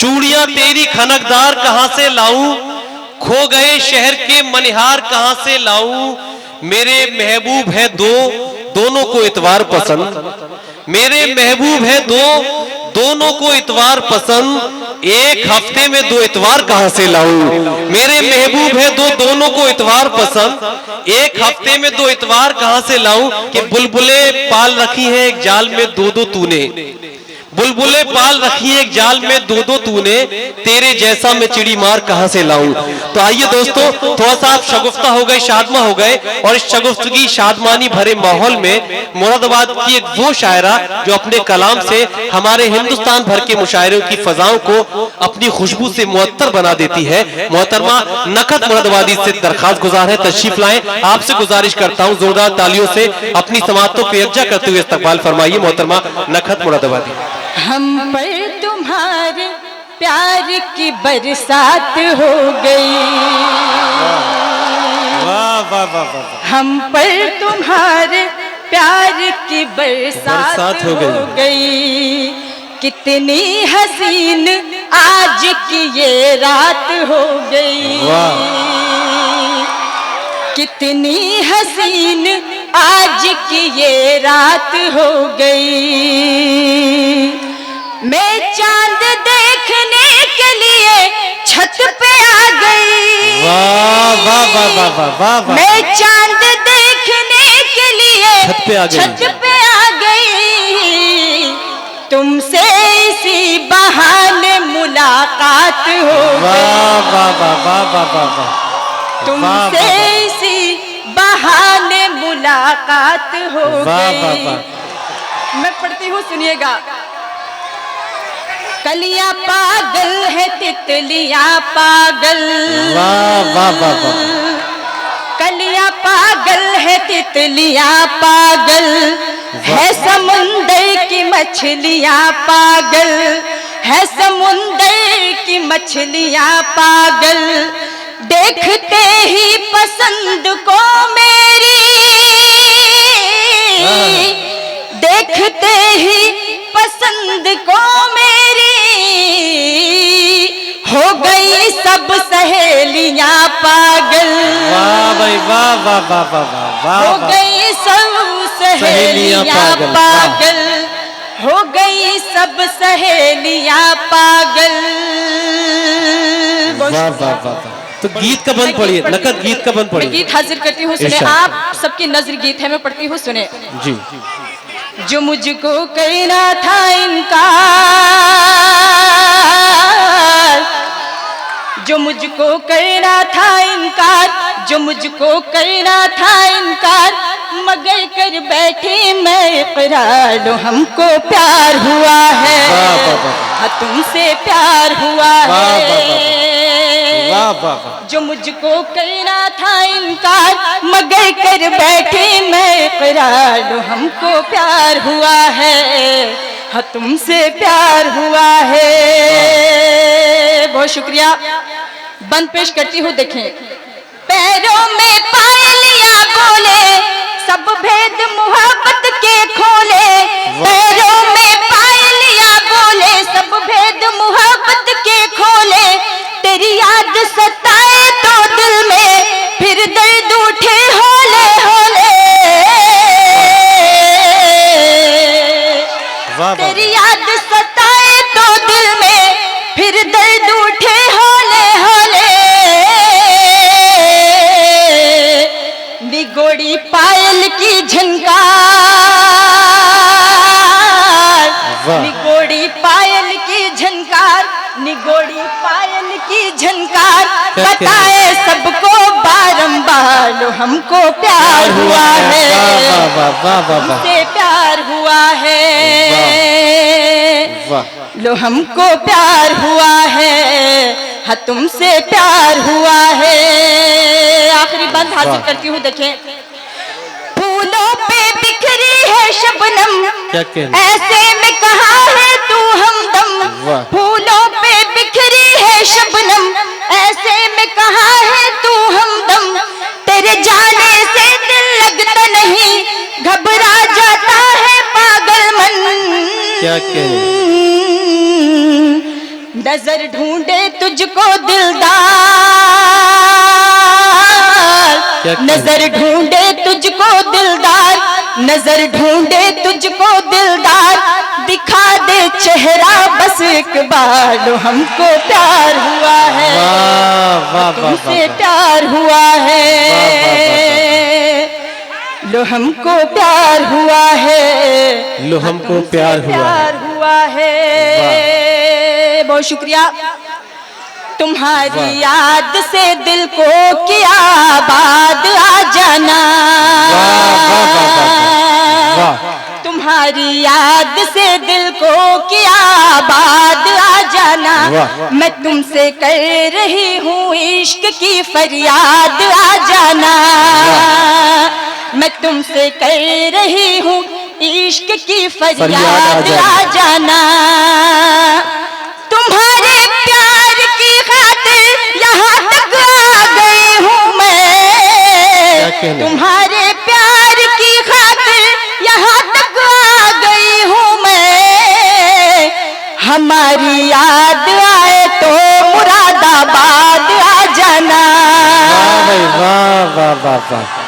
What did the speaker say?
चूड़ियां तेरी खनकदार कहां से लाऊं, खो गए शहर के मनिहार कहां से लाऊं। मेरे महबूब है दो, दोनों को इतवार पसंद। मेरे महबूब है दो, दोनों को इतवार पसंद। एक हफ्ते में 2 इतवार कहां से लाऊं। मेरे महबूब है दो, दोनों को इतवार पसंद। एक हफ्ते में 2 इतवार कहां से लाऊं। कि बुलबुले पाल रखी है एक जाल में 2-2 तूने, बुलबुले पाल रखी है एक जाल में 2-2 तूने। तेरे जैसा मैं चिड़ी मार कहां से लाऊं। तो आइए दोस्तों, थोड़ा सा आप शगुफ्ता हो गए, शादमा हो गए, और इस शगुफ्तगी शादमानी भरे माहौल में मुरादाबाद की एक वो शायरा जो अपने कलाम से हमारे हिंदुस्तान भर के मुशायरों की फजाओं को अपनी खुशबू से मुअत्तर बना देती है। मोहतरमा नखत मुरादाबादी से दरखास्त गुजार है, तशरीफ लाएं। आपसे गुजारिश करता हूं जोरदार तालियों से अपनी समाअतों को यकजा करते हुए इस्तकबाल फरमाइए मोहतरमा नखत मुरादाबादी। हम पर तुम्हारे प्यार की बरसात हो गई, वाह वाह वाह वाह। हम पर तुम्हारे प्यार की बरसात हो गई। कितनी हसीन आज की ये रात हो गई, कितनी हसीन आज की ये रात हो गई। मैं चांद देखने के लिए छत पे आ गई, वाह वाह वाह वाह वाह वाह। मैं चांद देखने के लिए छत पे आ गई। तुमसे इसी बहाने मुलाकात हो गई, वाह वाह वाह वाह वाह वाह। तुमसे इसी बहाने मुलाकात हो गई। मैं पढ़ती हूँ, सुनिएगा। कलियां पागल है तितलियां पागल, वाह वाह वाह वाह। कलियां पागल है तितलियां पागल, है समुंदर की मछलियां पागल, है समुंदर की मछलियां पागल। देखते ही पसंद को मेरी, देखते ही पसंद को मेरी, हो गई सब सहेलियां पागल। वाह भाई वाह वाह वाह वाह वाह। हो गई सब सहेलियां पागल, हो गई सब सहेलियां पागल। वाह वाह वाह। तो गीत का बंद पढ़िए, नकद गीत का बंद पढ़िए। मैं गीत हाजिर करती हूँ, सुने। आप सबकी नजर गीत है, मैं पढ़ती हूँ, सुने जी। जो मुझको कहना था इनकार, जो मुझको कहना था इनकार, जो मुझको कहना था इनकार, मगर कर बैठी मैं इकरार। हमको प्यार हुआ है, हाँ तुमसे प्यार हुआ है। जो मुझको कहना था इनकार, मगर कर बैठे मैं इकरार। हमको प्यार हुआ है, हाँ तुमसे प्यार हुआ है। बहुत शुक्रिया। बंद पेश करती हूँ, देखें। पैरों में पायलियां बोले, सब भेद मोहब्बत के खोले। पैरों में पायलियां बोले, सब भेद मोहब्बत के खोले। तेरी याद सताए तो दिल में फिर दर्द उठे होले होले। तेरी याद सताए तो दिल में फिर दर्द उठे होले होले। निगोड़ी पायल की झनकार, निगोड़ी पायल की झनकार, निगोड़ी पायल की झनकार। बताए सबको बारंबार, हमको प्यार हुआ है, हमसे प्यार हुआ है। लो हमको प्यार हुआ है, हाँ तुमसे प्यार हुआ है। आखिरी बात हासिल करती हूँ, देखें। फूलों पे बिखरी है शबनम, ऐसे में कहाँ है तू हमदम। फूलों पे बिखरी है शबनम, ऐसे में कहाँ है तू हमदम। तेरे जाने से दिल लगता नहीं, घबरा जाता है पागल मन। क्या कह नजर ढूंढे तुझको दिलदार, नजर ढूंढे तुझको दिलदार, नजर ढूंढे तुझको दिलदार, दिखा दे चेहरा बस एक बार, लो हमको प्यार हुआ है, तुमसे प्यार हुआ है, लो हमको प्यार हुआ है, लो हमको प्यार हुआ है। बहुत शुक्रिया। तुम्हारी याद से दिल को किया आबाद, आ जाना, तुम्हारी याद से दिल को किया आबाद, आ जाना, मैं तुमसे कर रही हूँ इश्क की फरियाद, आ जाना, मैं तुमसे कर रही हूँ इश्क की फरियाद, आ जाना, तुम्हारे प्यार की खातिर यहाँ तक आ गई हूँ मैं, तुम्हारे प्यार की खातिर यहाँ तक आ गई हूँ मैं, हमारी याद आए तो मुरादाबाद, आ जाना। वाह वाह वाह वाह।